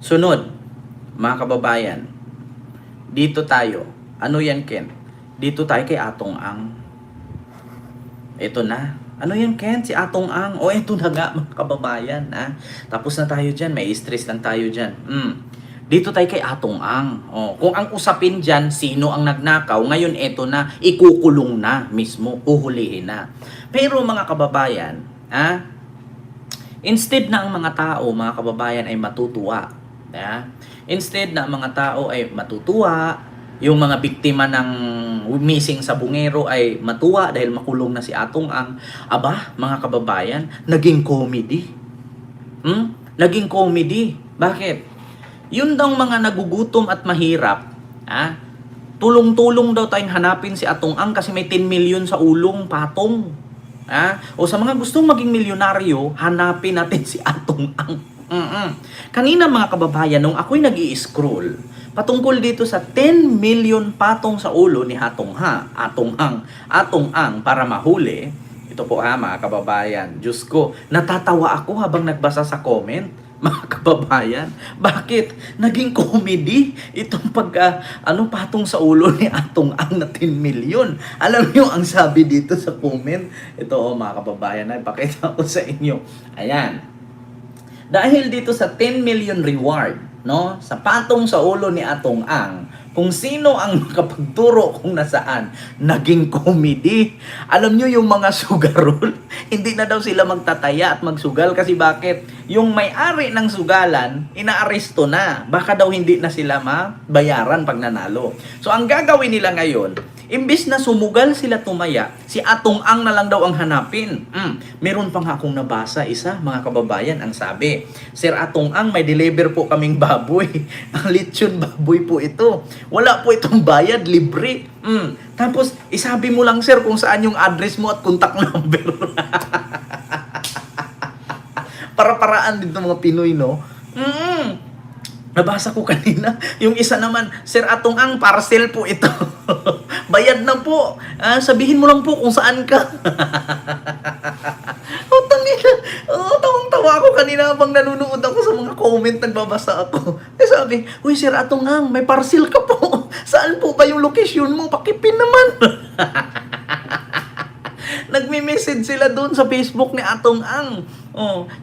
Sunod, mga kababayan, dito tayo. Ano yan, Ken? Dito tayo kay Atong Ang. Ito na. Ano yan, Ken? Si Atong Ang. O, ito na nga, mga kababayan. Ha? Tapos na tayo dyan. May stress lang tayo dyan. Dito tayo kay Atong Ang. O, kung ang usapin dyan, sino ang nagnakaw, ngayon ito na, ikukulong na mismo, uhulihin na. Pero mga kababayan, instead na ang mga tao, mga kababayan, ay matutuwa, instead na ang mga tao ay matutuwa, yung mga biktima ng missing sa Bungero ay matuwa dahil makulong na si Atong Ang, aba, mga kababayan, naging comedy. Naging comedy. Bakit? Yun daw mga nagugutom at mahirap, tulong-tulong daw tayong hanapin si Atong Ang kasi may 10 million sa ulong, patong. O sa mga gustong maging milyonaryo, hanapin natin si Atong Ang. Kanina mga kababayan, nung ako'y nag-i-scroll, patungkol dito sa 10 million patong sa ulo ni Atong Ang para mahuli, ito po mga kababayan, Diyos ko, natatawa ako habang nagbasa sa comment. Mga kababayan, bakit naging comedy itong patong sa ulo ni Atong Ang na 10 million? Alam niyo ang sabi dito sa comment? Ito mga kababayan, ay pakita ko sa inyo. Ayan. Dahil dito sa 10 million reward, no, sa patong sa ulo ni Atong Ang, kung sino ang nakapagturo kung nasaan, naging comedy. Alam nyo yung mga sugarol, hindi na daw sila magtataya at magsugal kasi bakit? Yung may-ari ng sugalan, inaaresto na. Baka daw hindi na sila mabayaran pag nanalo. So ang gagawin nila ngayon, imbis na sumugal sila tumaya, si Atong Ang na lang daw ang hanapin. Meron pa nga akong nabasa isa, mga kababayan, ang sabi, Sir Atong Ang, may deliver po kaming baboy. Ang lechon baboy po ito. Wala po itong bayad, libre. Tapos, isabi mo lang, sir, kung saan yung address mo at contact number. Para-paraan din mga Pinoy, no? Nabasa ko kanina. Yung isa naman, Sir Atong Ang, parcel po ito. Bayad na po. Sabihin mo lang po kung saan ka. Tawang-tawa ako kanina habang nanonood ako sa mga comment, nagbabasa ako. Sabi, uy, Sir Atong Ang, may parcel ka po. Saan po ba yung location mo? Pakipin naman. Nagme-message sila doon sa Facebook ni Atong Ang.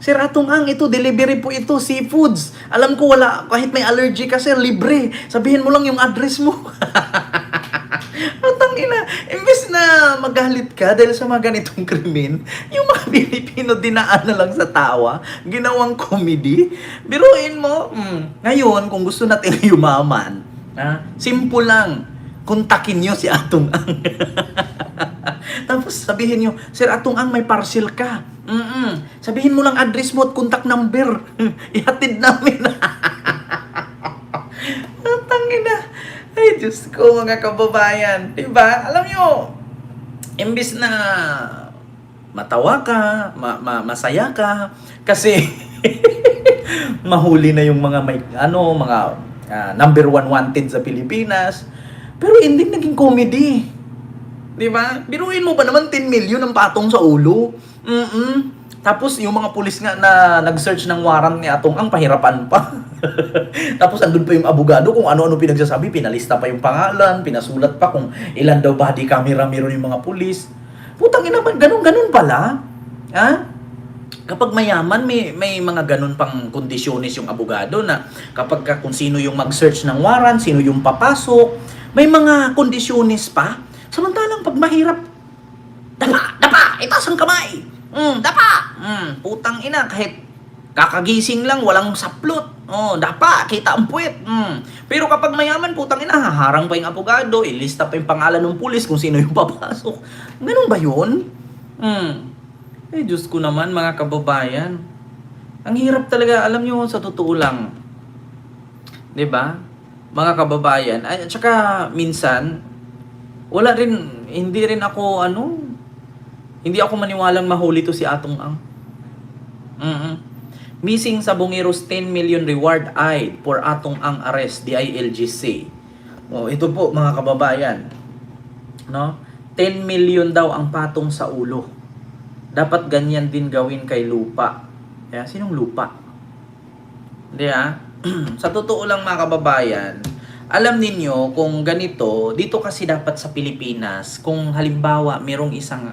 Sir Atong Ang, ito, delivery po ito, seafoods. Alam ko wala, kahit may allergy ka, sir, libre. Sabihin mo lang yung address mo. Tangina, imbes na magalit ka dahil sa mga ganitong krimen, yung mga Pilipino dinaan na lang sa tawa, ginawang comedy. Biruin mo, ngayon, kung gusto natin yumaman, simple lang, kontakin nyo si Atong Ang. Tapos sabihin nyo, Sir Atong Ang, may parcel ka. Sabihin mo lang address mo at contact number. Ihatid namin. Tangina. Ay, Diyos ko, mga kababayan. Diba? Alam nyo, imbis na matawa ka, masaya ka, kasi mahuli na yung mga number 1 wanted sa Pilipinas. Pero ending naging comedy. Diba? Biruin mo ba naman 10 million ang patong sa ulo? Tapos yung mga pulis nga na nag-search ng warrant ni Atong Ang, pahirapan pa. Tapos andun pa yung abogado kung ano-ano pinagsasabi, pinalista pa yung pangalan, pinasulat pa kung ilan daw body camera meron yung mga pulis. Putang ina, ganun pala. Kapag mayaman, may mga ganun pang kondisyones yung abogado na kapag kung sino yung mag-search ng warrant, sino yung papasok, may mga kondisyones pa. Samantalang pag mahirap, dapa, itaas ang kamay. Dapa. Putang ina, kahit kakagising lang, walang saplot. Dapa, kita ang puwet. Pero kapag mayaman, putang ina, haharang pa yung abogado, ilista pa yung pangalan ng pulis kung sino yung papasok. Ganun ba yun? Diyos ko naman, mga kababayan. Ang hirap talaga, alam nyo, sa totoo lang. 'Di ba? Mga kababayan, at saka minsan, hindi ako maniwalang mahuli to si Atong Ang. Missing sa Bungero's 10 million reward eyed for Atong Ang arrest, DILGC. Ito po mga kababayan. No? 10 million daw ang patong sa ulo. Dapat ganyan din gawin kay Lupa. Sinong Lupa? Hindi Sa totoo lang mga kababayan, alam ninyo kung ganito, dito kasi dapat sa Pilipinas, kung halimbawa merong isang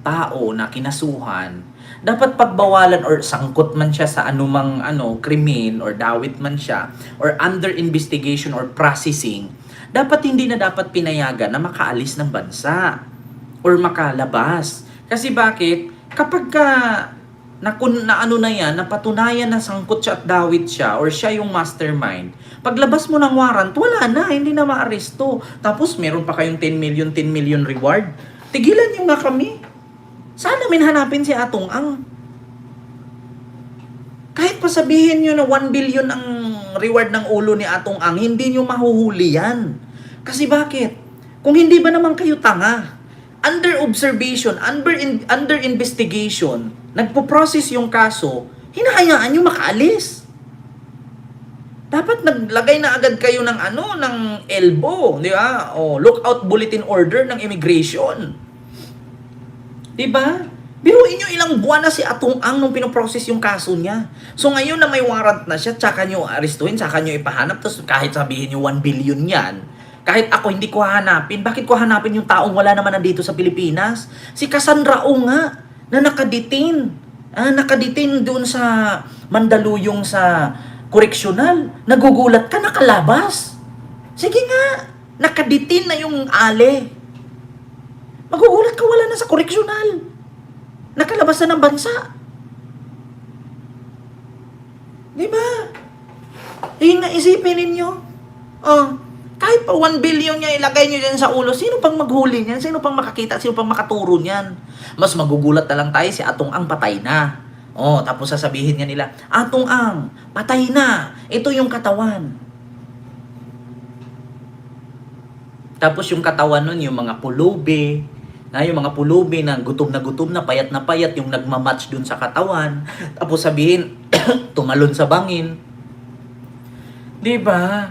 tao na kinasuhan, dapat pagbawalan or sangkot man siya sa anumang krimen or dawit man siya or under investigation or processing, dapat hindi na dapat pinayagan na makaalis ng bansa or makalabas. Kasi bakit? Kapag na ano na yan, napatunayan na sangkot siya at dawit siya or siya yung mastermind, paglabas mo ng warrant, wala na, hindi na maaresto. Tapos meron pa kayong 10 million reward. Tigilan nyo nga kami. Saan namin hanapin si Atong Ang? Kahit pa sabihin nyo na 1 billion ang reward ng ulo ni Atong Ang, hindi nyo mahuhuli yan. Kasi bakit? Kung hindi ba naman kayo tanga? Under observation, under investigation, nagpo-process yung kaso, hinahayaan nyo makaalis. Dapat naglagay na agad kayo ng ng elbow, di ba? O lookout bulletin order ng immigration. Di ba? Biruin nyo ilang buwan na si Atong Ang nung pinoprocess yung kaso niya. So ngayon na may warrant na siya, tsaka nyo arestuhin, tsaka nyo ipahanap, tapos kahit sabihin nyo 1 billion yan, kahit ako hindi ko hahanapin, bakit ko hanapin yung taong wala naman nandito sa Pilipinas? Si Cassandra O nga, na nakadetain. Nakadetain doon sa Mandaluyong sa koreksyonal. Nagugulat ka, nakalabas. Sige nga, nakadetain na yung Ale. Magugulat ka, wala na sa koreksyonal. Nakalabas na ng bansa. Di ba? Nga isipin ninyo. Kahit pa 1 billion niya ilagay niyo dyan sa ulo, sino pang maghuli niyan? Sino pang makakita? Sino pang makaturo niyan? Mas magugulat na lang tayo si Atong Ang patay na. Tapos sasabihin niya nila, Atong Ang, patay na. Ito yung katawan. Tapos yung katawan nun, yung mga pulubi, yung mga pulubi na gutom na, payat na payat, yung nagmamatch dun sa katawan. Tapos sabihin, tumalon sa bangin. Di ba?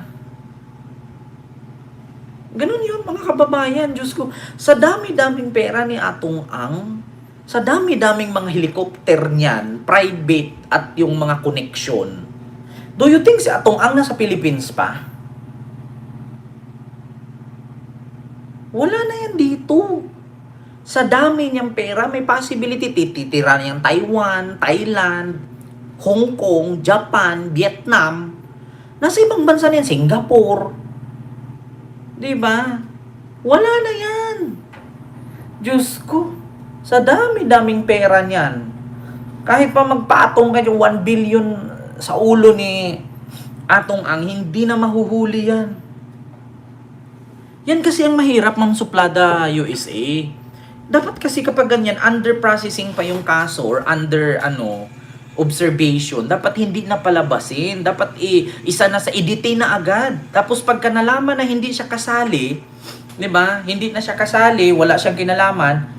Ganun yun, mga kababayan. Diyos ko, sa dami-daming pera ni Atong Ang, sa dami-daming mga helicopter niyan, private at yung mga connection, do you think si Atong Ang nasa Philippines pa? Wala na yan dito. Sa dami niyang pera, may possibility titira niyang Taiwan, Thailand, Hong Kong, Japan, Vietnam. Nasa ibang bansa niyan, Singapore. Diba? Wala na yan. Diyos ko, sa dami-daming pera niyan, kahit pa magpaatong kayo 1 billion sa ulo ni Atong Ang, hindi na mahuhuli yan. Yan kasi ang mahirap, Ma'am Suplada USA. Dapat kasi kapag ganyan, under processing pa yung kaso or under observation, dapat hindi na palabasin. Dapat isa na sa i-detain na agad. Tapos pagka nalaman na hindi siya kasali, 'di ba? Hindi na siya kasali, wala siyang kinalaman,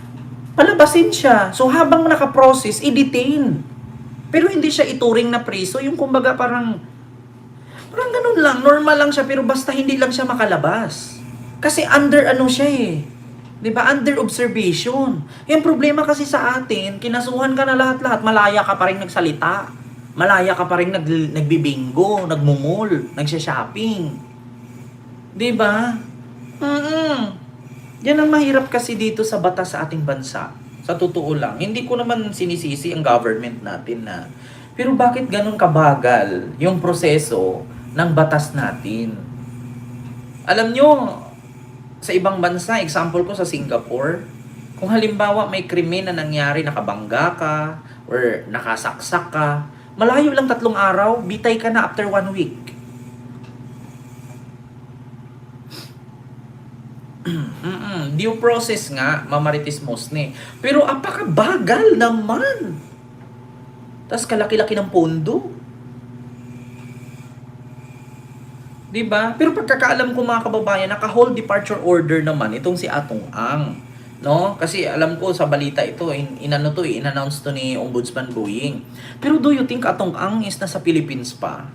palabasin siya. So habang naka-process, i-detain. Pero hindi siya ituring na preso, yung kumbaga parang ganun lang, normal lang siya pero basta hindi lang siya makalabas. Kasi under siya eh. 'Di ba? Under observation. Yung problema kasi sa atin, kinasuhan ka na lahat-lahat, malaya ka pa rin nagsalita. Malaya ka pa rin nagbibingo, nagmumul, nagsha-shopping. 'Di ba? Yan ang mahirap kasi dito sa batas sa ating bansa. Sa totoo lang, hindi ko naman sinisisi ang government natin na. Pero bakit ganun kabagal yung proseso ng batas natin? Alam nyo, sa ibang bansa, example ko sa Singapore, kung halimbawa may krimen na nangyari, nakabangga ka, or nakasaksak ka, malayo lang 3 araw, bitay ka na after 1 week. Due process nga, mamaritis mosne. Pero apakabagal naman. Tas kalaki-laki ng pondo. Diba? Pero pagkakaalam ko mga kababayan, naka-hold departure order naman itong si Atong Ang. No? Kasi alam ko sa balita ito, in-announce to ni Ombudsman Boying. Pero do you think Atong Ang is nasa Philippines pa?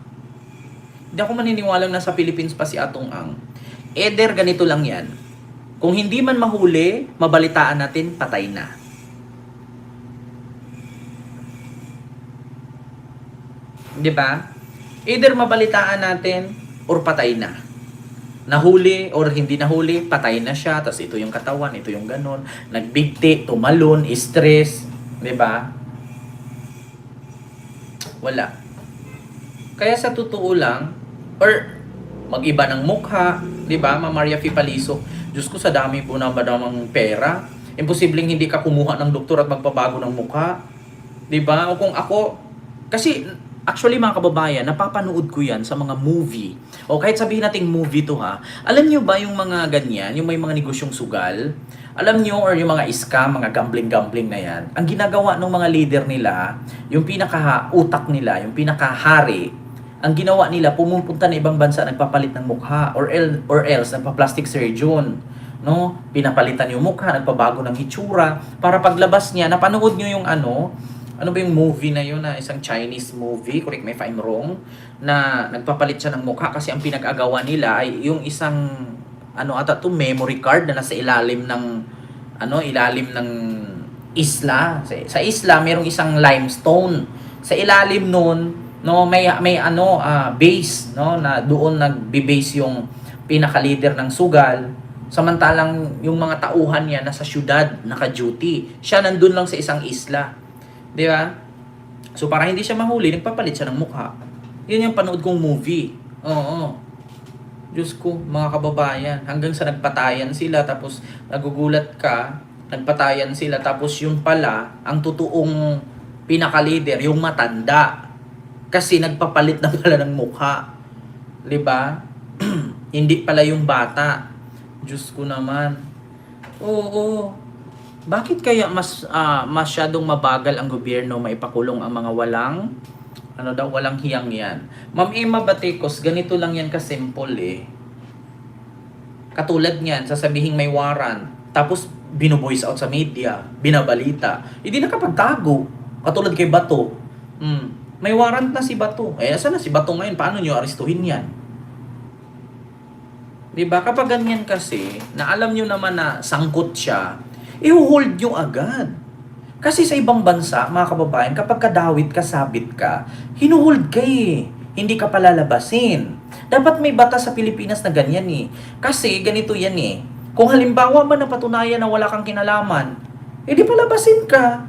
Hindi ako maniniwalang nasa Philippines pa si Atong Ang. Either ganito lang yan. Kung hindi man mahuli, mabalitaan natin, patay na. 'Di ba? Either mabalitaan natin or patay na. Nahuli or hindi nahuli, patay na siya, tapos ito yung katawan, ito yung ganon, nagbigti, tumalon, stress, 'di ba? Wala. Kaya sa totoo lang, or mag-iba ng mukha, 'di ba? Ma'am Maria Fipaliso, Diyos ko, sa dami po na madamang pera, imposibleng hindi ka kumuha ng doktor at magpabago ng mukha, 'di ba? O kung ako, kasi actually mga kababayan, napapanood ko 'yan sa mga movie. O kahit sabihin nating movie to ha. Alam niyo ba yung mga ganyan, yung may mga negosyong sugal? Alam niyo, or yung mga scam, mga gambling-gambling na 'yan. Ang ginagawa ng mga leader nila, yung pinaka-utak nila, yung pinaka-hari, ang ginawa nila, pumupunta na ibang bansa, nagpapalit ng mukha, or else nagpa-plastic surgeon, no? Pinapalitan yung mukha, nagpabago ng hitsura, para paglabas niya, napanood niyo yung ano ba yung movie na yun, na isang Chinese movie, correct me if I'm wrong, na nagpapalit siya ng mukha kasi ang pinag-agawa nila ay yung isang memory card na nasa ilalim ng isla. Sa isla merong isang limestone. Sa ilalim noon, no, may base, no, na doon nagbe-base yung pinaka-leader ng sugal. Samantalang yung mga tauhan niya nasa syudad, naka-duty. Siya nandun lang sa isang isla. 'Di ba? So para hindi siya mahuli, nagpapalit siya ng mukha. 'Yun yung panood kong movie. Oo. Diyos ko, mga kababayan, hanggang sa nagpatayan sila, tapos nagugulat ka, nagpatayan sila, tapos yung pala, ang totoong pinaka-leader, yung matanda. Kasi nagpapalit na pala ng mukha. 'Di ba? Hindi pala yung bata. Diyos ko naman. Oo. Bakit kaya masyadong mabagal ang gobyerno maipakulong ang mga walang hiyang yan? Ma'am Emma Baticos, ganito lang yan kasimple eh. Katulad niyan, sasabihin may warrant, tapos bino-voice out sa media, binabalita, hindi nakapagtago. Katulad kay Bato. May warrant na si Bato. Saan na si Bato ngayon? Paano nyo arestuhin yan? Diba? Kapag ganyan kasi, na alam nyo naman na sangkot siya, i-hold nyo agad. Kasi sa ibang bansa, mga kababayan, kapag kadawit ka, sabit ka, hinuhold ka eh. Hindi ka palalabasin. Dapat may batas sa Pilipinas na ganyan eh. Kasi ganito yan eh. Kung halimbawa man napatunayan na wala kang kinalaman, di palabasin ka.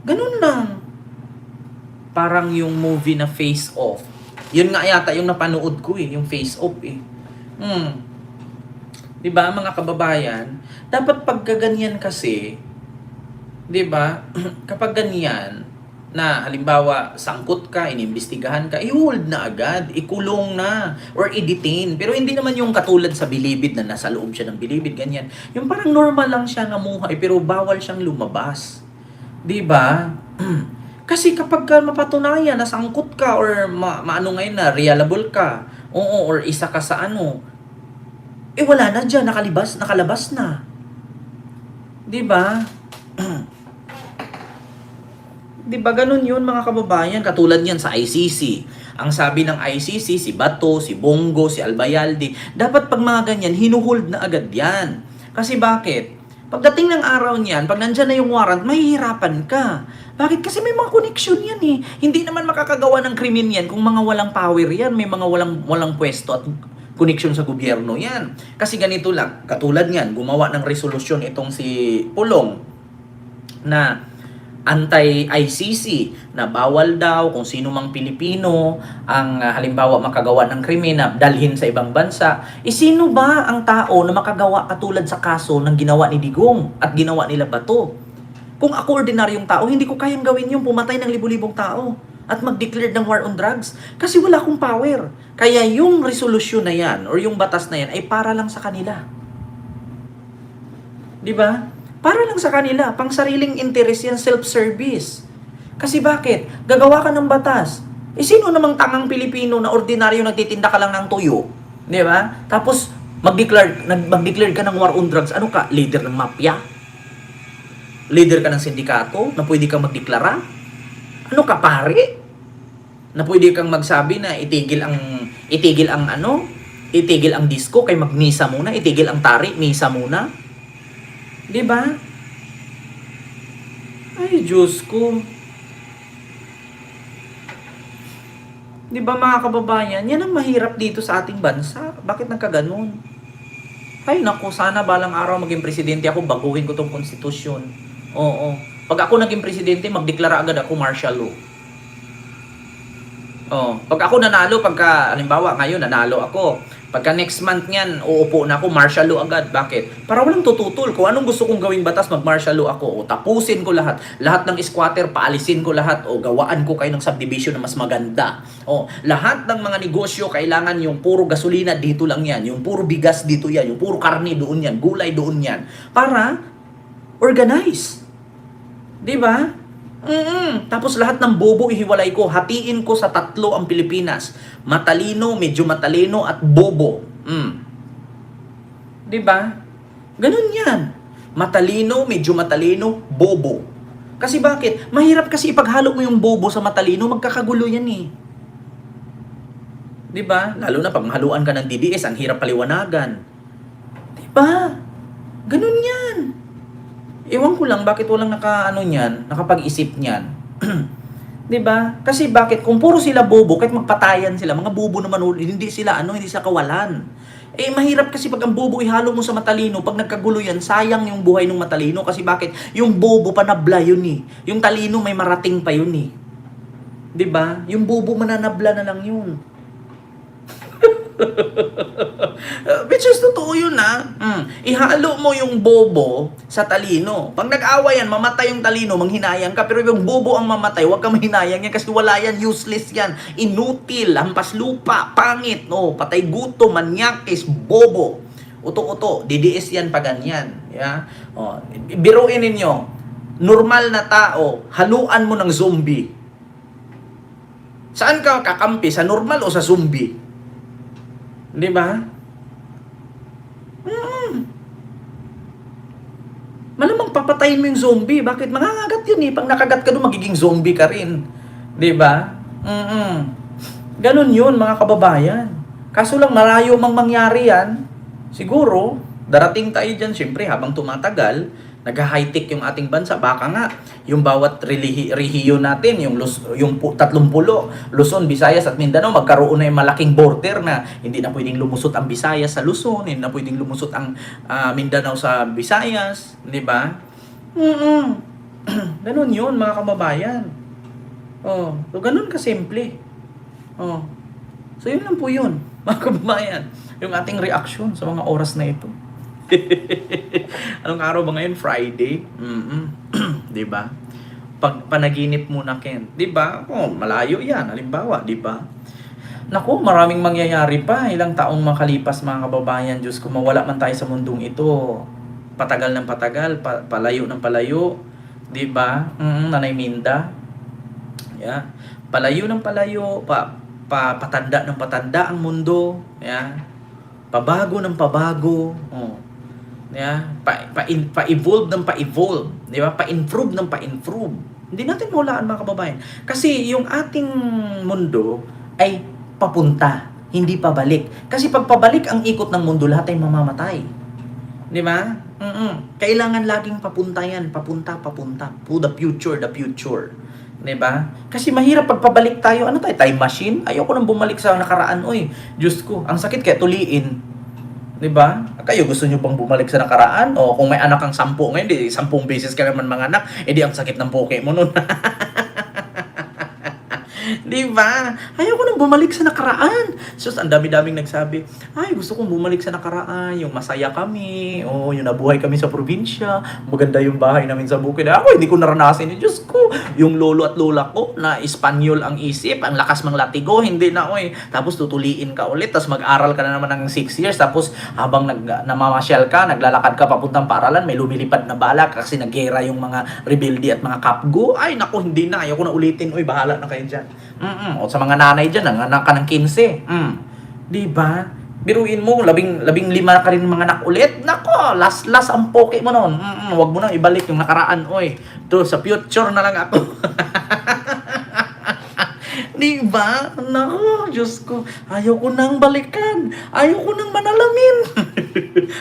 Ganun lang. Parang yung movie na Face Off. Yun nga yata yung napanood ko eh, yung Face Off eh. Diba mga kababayan? Dapat pagkaganyan kasi, diba, kapag ganyan, na halimbawa sangkot ka, inimbestigahan ka, i-hold na agad, ikulong na, or i-detain. Pero hindi naman yung katulad sa bilibid na nasa loob siya ng bilibid, ganyan. Yung parang normal lang siya namuhay, pero bawal siyang lumabas. Diba? Kasi kapag ka mapatunayan na sangkot ka, or ngayon na, reliable ka, or isa ka sa wala na dyan, nakalabas na. Diba? Diba ganun yun mga kababayan? Katulad yan sa ICC. Ang sabi ng ICC, si Bato, si Bongo, si Albayalde, dapat pag mga ganyan, hinuhold na agad yan. Kasi bakit? Pagdating ng araw niyan, pag nandyan na yung warrant, mahihirapan ka. Bakit? Kasi may mga connection yan eh. Hindi naman makakagawa ng krimen yan kung mga walang power yan, may mga walang pwesto at connection sa gobyerno yan. Kasi ganito lang, katulad niyan, gumawa ng resolusyon itong si Pulong na anti-ICC na bawal daw kung sino mang Pilipino ang halimbawa makagawa ng krimen na dalhin sa ibang bansa. Sino ba ang tao na makagawa katulad sa kaso ng ginawa ni Digong at ginawa nila Bato? Kung ako ordinaryong tao, hindi ko kayang gawin yung pumatay ng libu-libong tao at mag-declare ng war on drugs kasi wala akong power. Kaya yung resolusyon na yan or yung batas na yan ay para lang sa kanila. Di ba? Para lang sa kanila, pang sariling interest yan, self-service. Kasi bakit? Gagawa ka ng batas. Sino namang tangang Pilipino na ordinaryo nagtitinda ka lang ng tuyo? Di ba? Tapos, mag-declare ka ng war on drugs. Ano ka? Leader ng mafia? Leader ka ng sindikato na pwede kang magdeklara? Ano ka, pare? Na pwede kang magsabi na itigil ang disco, kay magmisa muna, itigil ang tari, misa muna. 'Di ba? Ay, Diyos ko. Di ba mga kababayan? Yan ang mahirap dito sa ating bansa. Bakit nagkaganon? Ay naku, sana balang araw maging presidente ako, baguhin ko tong konstitusyon. Oo. Pag ako naging presidente, magdeklara agad ako martial law. Oh, pag ako nanalo, halimbawa ngayon nanalo ako, pagka next month niyan, uupo na ako, martial law agad. Bakit? Para walang tututol. Kung anong gusto kong gawing batas, mag-martial law ako. O tapusin ko lahat. Lahat ng squatter, paalisin ko lahat. O gawaan ko kayo ng subdivision na mas maganda. O lahat ng mga negosyo, kailangan yung puro gasolina, dito lang yan. Yung puro bigas, dito yan. Yung puro karne, doon yan. Gulay, doon yan. Para organize. Di ba? Tapos lahat ng bobo ihiwalay ko. Hatiin ko sa 3 ang Pilipinas. Matalino, medyo matalino, at bobo. Diba? Ganun yan. Matalino, medyo matalino, bobo. Kasi bakit? Mahirap kasi ipaghalo mo yung bobo sa matalino, magkakagulo yan eh. Diba? Lalo na pag mahaluan ka ng DDS, ang hirap paliwanagan. Diba? Ganun yan. Ewan ko lang bakit walang nakapag-isip niyan. 'Di ba? Kasi bakit kung puro sila bobo, kahit magpatayan sila, mga bobo naman, hindi sila kawalan. Eh mahirap kasi pag ang bobo ihalo mo sa matalino, pag nagkagulo yan, sayang yung buhay ng matalino kasi bakit? Yung bobo panabla yun eh. Yung talino may marating pa yun eh. 'Di ba? Yung bobo mananabla na lang yun. Which is totoo yun Ihalo mo yung bobo sa talino. Pag nag-awa yan, mamatay yung talino, manghinayang ka. Pero yung bobo ang mamatay, huwag ka mahinayang yan kasi wala yan, useless yan. Inutil, hampas lupa, pangit, patay guto, manyakis, bobo. Uto-uto, DDS yan pa ganyan. Yeah? Biruin ninyo, normal na tao, haluan mo ng zombie. Saan ka kakampi? Sa normal o sa zombie? Di ba? Malamang papatayin mo yung zombie. Bakit? Mangangagat yun eh. Pag nakagat ka doon, magiging zombie ka rin. Di ba? Ganun yun, mga kababayan. Kaso lang, malayo mang mangyari yan. Siguro, darating tayo dyan, syempre, habang tumatagal, nag-high-tech yung ating bansa. Baka nga, yung bawat rehiyo natin, yung 30, Luzon, Visayas at Mindanao, magkaroon na yung malaking border na hindi na pwedeng lumusot ang Visayas sa Luzon, hindi na pwedeng lumusot ang Mindanao sa Visayas, di ba? Ganun yun, mga kababayan. So ganun kasimple. So yun lang po yun, mga kababayan, yung ating reaction sa mga oras na ito. Anong araw ba ngayon? Friday? 'Di ba? Pag panaginip mo na Ken, 'di ba? Malayo 'yan, halimbawa, 'di ba? Naku, maraming mangyayari pa. Ilang taong makalipas, mga kababayan. Diyos ko, mawala man tayo sa mundong ito. Patagal ng patagal, palayo ng palayo, 'di ba? Nanay Minda. Yeah. Palayo ng palayo, patanda ng patanda ang mundo, yeah. Pabago ng pabago. Yeah, pa-evolve ng pa-evolve, di ba? Pa-improve ng pa-improve. Hindi natin mahulaan, mga kababayan. Kasi yung ating mundo ay papunta, hindi pabalik. Kasi pag pabalik ang ikot ng mundo, lahat ay mamamatay. Di ba? Kailangan laging papunta yan, papunta. To the future. Di ba? Kasi mahirap pag pabalik tayo. Ano tayo? Time machine? Ayoko nang bumalik sa nakaraan. Oy, Diyos ko, ang sakit kaya tuliin. 'Di ba? Kayo gusto niyo bang bumalik sa nakaraan? O kung may anak kang 10 ngayon, di 10 beses ka naman mga anak, edi ang sakit ng poke mo noon. Di ba? Ayoko nang bumalik sa nakaraan. So, ang dami-daming nagsabi, ay, gusto kong bumalik sa nakaraan, yung masaya kami, yung nabuhay kami sa probinsya, maganda yung bahay namin sa bukid. Ako, hindi ko naranasin. Diyos ko, yung lolo at lola ko, na Espanyol ang isip, ang lakas mang latigo, hindi na, tapos tutuliin ka ulit, tapos mag-aral ka na naman ng 6 years, tapos habang namamasyal ka, naglalakad ka papuntang paaralan, may lumilipad na bala kasi naggera yung mga rebelde at mga kapgo. Ay, naku, hindi na. Ayoko na ulitin. Bahala na kayo dyan. O sa mga nanay dyan, nanganak ka ng 15. Diba? Biruin mo, 15 ka rin mga anak ulit. Nako, last ang poke mo nun. Huwag mo nang ibalik yung nakaraan. To, sa future na lang ako. Diba? Nako, Diyos ko. Ayaw ko nang balikan. Ayaw ko nang manalamin.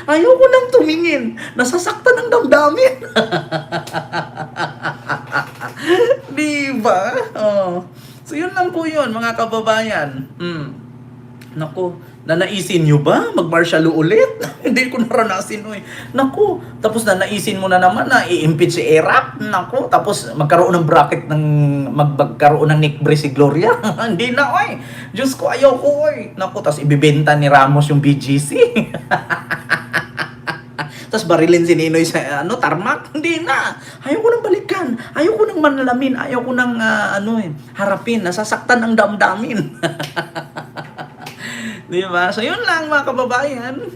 Ayaw ko nang tumingin. Nasasaktan ang damdamin. Diba? So yun lang po yun, mga kababayan. Naku, nanaisin nyo ba mag-martial law ulit? Hindi ko naranasin, oy. Naku, tapos nanaisin mo na naman na i-impeach si Erap. Naku, tapos magkaroon ng bracket ng magkaroon ng Nick Bray si Gloria. Hindi na, oy. Diyos ko, ayaw ko, oy. Naku, tapos ibibenta ni Ramos yung BGC. Tapos barilin si Ninoy sa tarmac. Hindi na. Ayaw ko nang balikan. Ayaw ko nang manalamin. Ayaw ko nang harapin. Nasasaktan ang damdamin. Di ba? So yun lang mga kababayan.